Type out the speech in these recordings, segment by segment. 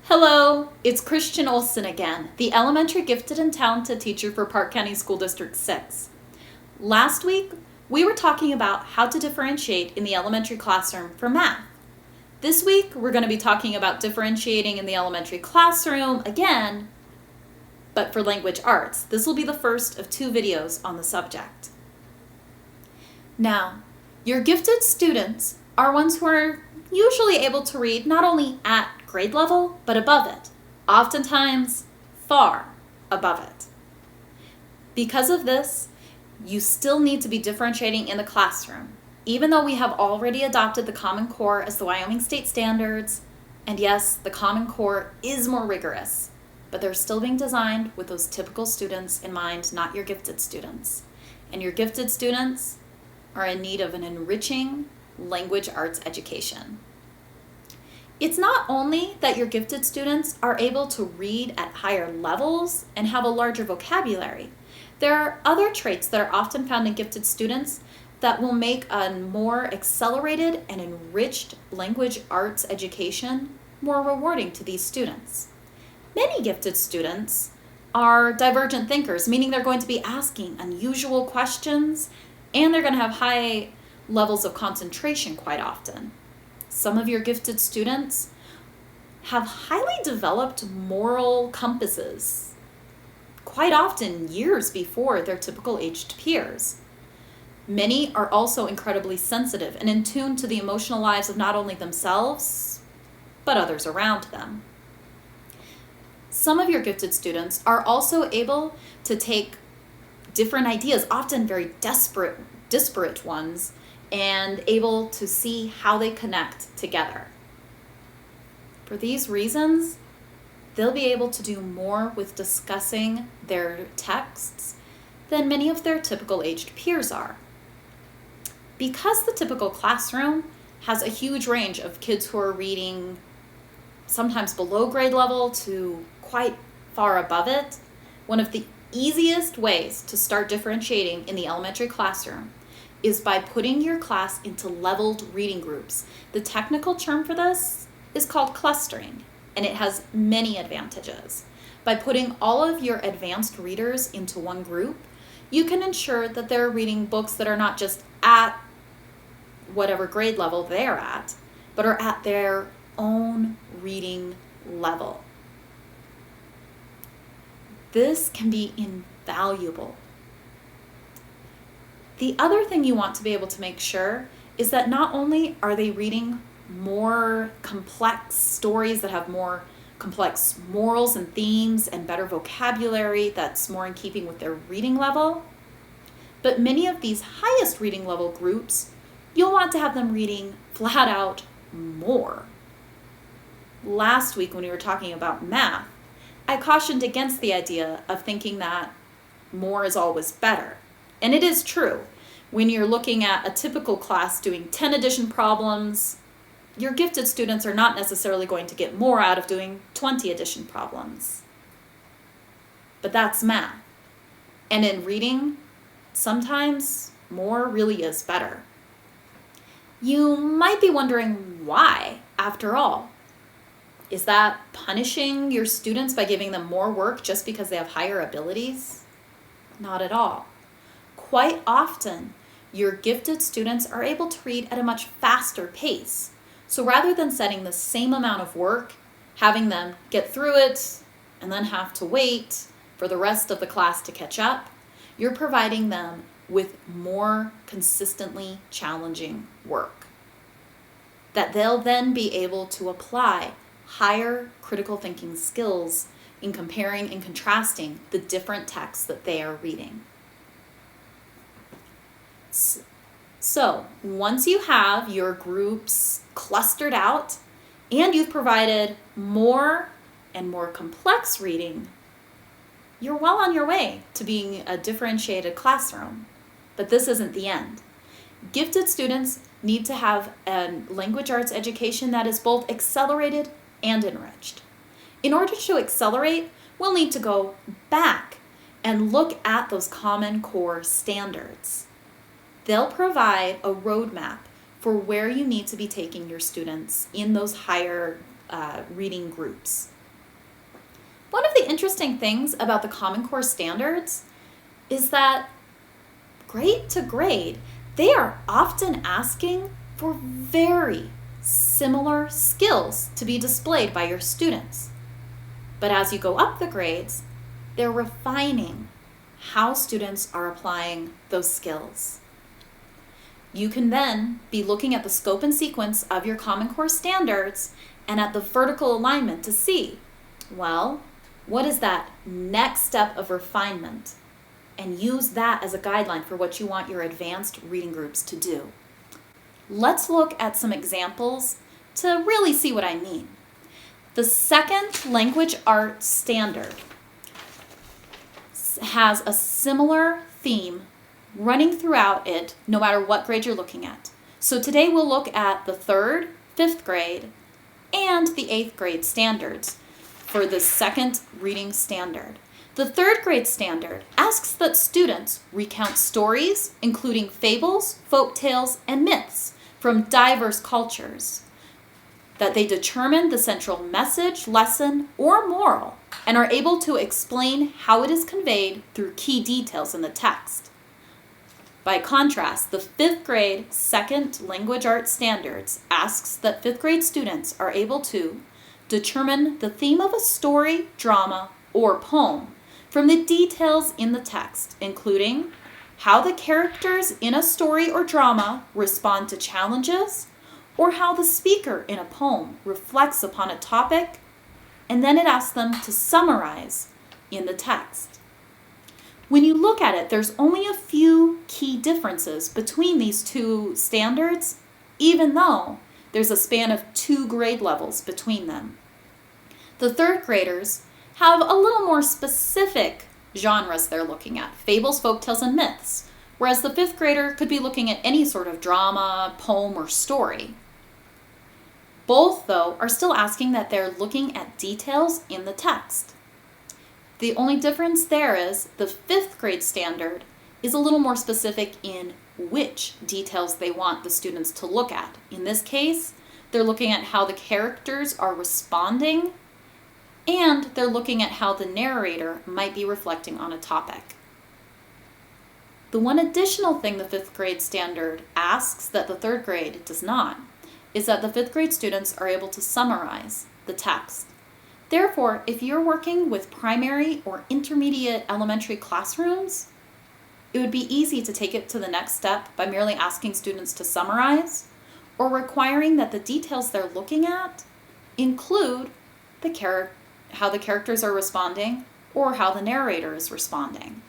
Hello, it's Christian Olson again, the elementary gifted and talented teacher for Park County School District 6. Last week, we were talking about how to differentiate in the elementary classroom for math. This week, we're going to be talking about differentiating in the elementary classroom again, but for language arts. This will be the first of 2 videos on the subject. Now, your gifted students are ones who are usually able to read not only at grade level, but above it, oftentimes far above it. Because of this, you still need to be differentiating in the classroom, even though we have already adopted the Common Core as the Wyoming State Standards, and yes, the Common Core is more rigorous, but they're still being designed with those typical students in mind, not your gifted students. And your gifted students are in need of an enriching language arts education. It's not only that your gifted students are able to read at higher levels and have a larger vocabulary. There are other traits that are often found in gifted students that will make a more accelerated and enriched language arts education more rewarding to these students. Many gifted students are divergent thinkers, meaning they're going to be asking unusual questions and they're going to have high levels of concentration quite often. Some of your gifted students have highly developed moral compasses, quite often years before their typical aged peers. Many are also incredibly sensitive and in tune to the emotional lives of not only themselves, but others around them. Some of your gifted students are also able to take different ideas, often very disparate ones, and able to see how they connect together. For these reasons, they'll be able to do more with discussing their texts than many of their typical aged peers are. Because the typical classroom has a huge range of kids who are reading sometimes below grade level to quite far above it, one of the easiest ways to start differentiating in the elementary classroom is by putting your class into leveled reading groups. The technical term for this is called clustering, and it has many advantages. By putting all of your advanced readers into one group, you can ensure that they're reading books that are not just at whatever grade level they're at, but are at their own reading level. This can be invaluable. The other thing you want to be able to make sure is that not only are they reading more complex stories that have more complex morals and themes and better vocabulary that's more in keeping with their reading level, but many of these highest reading level groups, you'll want to have them reading flat out more. Last week when we were talking about math, I cautioned against the idea of thinking that more is always better. And it is true. When you're looking at a typical class doing 10 addition problems, your gifted students are not necessarily going to get more out of doing 20 addition problems. But that's math. And in reading, sometimes more really is better. You might be wondering why, after all. Is that punishing your students by giving them more work just because they have higher abilities? Not at all. Quite often, your gifted students are able to read at a much faster pace. So rather than setting the same amount of work, having them get through it, and then have to wait for the rest of the class to catch up, you're providing them with more consistently challenging work that they'll then be able to apply higher critical thinking skills in comparing and contrasting the different texts that they are reading. So once you have your groups clustered out and you've provided more and more complex reading, you're well on your way to being a differentiated classroom. But this isn't the end. Gifted students need to have a language arts education that is both accelerated and enriched. In order to accelerate, we'll need to go back and look at those Common Core standards. They'll provide a roadmap for where you need to be taking your students in those higher reading groups. One of the interesting things about the Common Core standards is that grade to grade, they are often asking for very similar skills to be displayed by your students. But as you go up the grades, they're refining how students are applying those skills. You can then be looking at the scope and sequence of your Common Core standards and at the vertical alignment to see, well, what is that next step of refinement? And use that as a guideline for what you want your advanced reading groups to do. Let's look at some examples to really see what I mean. The second language arts standard has a similar theme running throughout it, no matter what grade you're looking at. So today we'll look at the 3rd, 5th grade, and the 8th grade standards for the second reading standard. The 3rd grade standard asks that students recount stories, including fables, folk tales, and myths from diverse cultures, that they determine the central message, lesson, or moral, and are able to explain how it is conveyed through key details in the text. By contrast, the 5th grade second language arts standards asks that 5th grade students are able to determine the theme of a story, drama, or poem from the details in the text, including how the characters in a story or drama respond to challenges, or how the speaker in a poem reflects upon a topic, and then it asks them to summarize in the text. When you look at it, there's only a few key differences between these two standards, even though there's a span of 2 grade levels between them. The 3rd graders have a little more specific genres they're looking at, fables, folktales, and myths, whereas the 5th grader could be looking at any sort of drama, poem, or story. Both, though, are still asking that they're looking at details in the text. The only difference there is the 5th grade standard is a little more specific in which details they want the students to look at. In this case, they're looking at how the characters are responding, and they're looking at how the narrator might be reflecting on a topic. The one additional thing the 5th grade standard asks that the 3rd grade does not is that the 5th grade students are able to summarize the text. Therefore, if you're working with primary or intermediate elementary classrooms, it would be easy to take it to the next step by merely asking students to summarize or requiring that the details they're looking at include how the characters are responding or how the narrator is responding.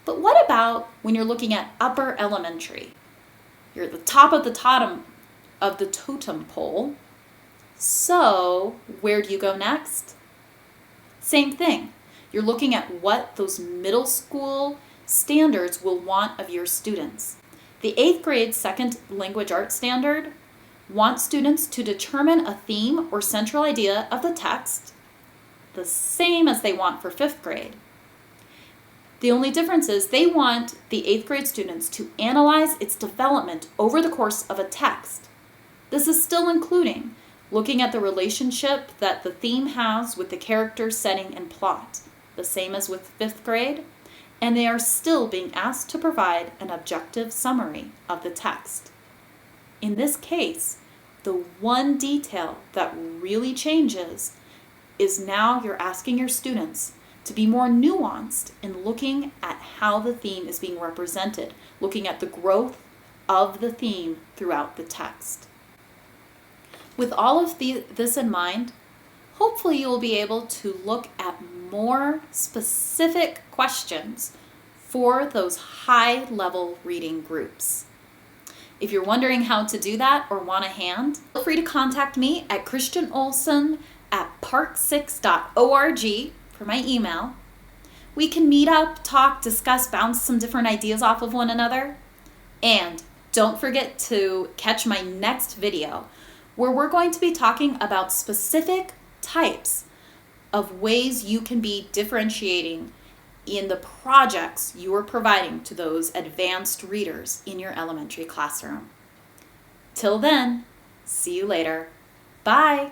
But what about when you're looking at upper elementary? You're at the top of the totem pole. So where do you go next? Same thing. You're looking at what those middle school standards will want of your students. The 8th grade second language arts standard wants students to determine a theme or central idea of the text, the same as they want for 5th grade. The only difference is they want the 8th grade students to analyze its development over the course of a text. This is still including looking at the relationship that the theme has with the character, setting, and plot, the same as with 5th grade, and they are still being asked to provide an objective summary of the text. In this case, the one detail that really changes is now you're asking your students to be more nuanced in looking at how the theme is being represented, looking at the growth of the theme throughout the text. With all of this in mind, hopefully you will be able to look at more specific questions for those high-level reading groups. If you're wondering how to do that or want a hand, feel free to contact me at christianolson@park6.org for my email. We can meet up, talk, discuss, bounce some different ideas off of one another. And don't forget to catch my next video, where we're going to be talking about specific types of ways you can be differentiating in the projects you are providing to those advanced readers in your elementary classroom. Till then, see you later. Bye.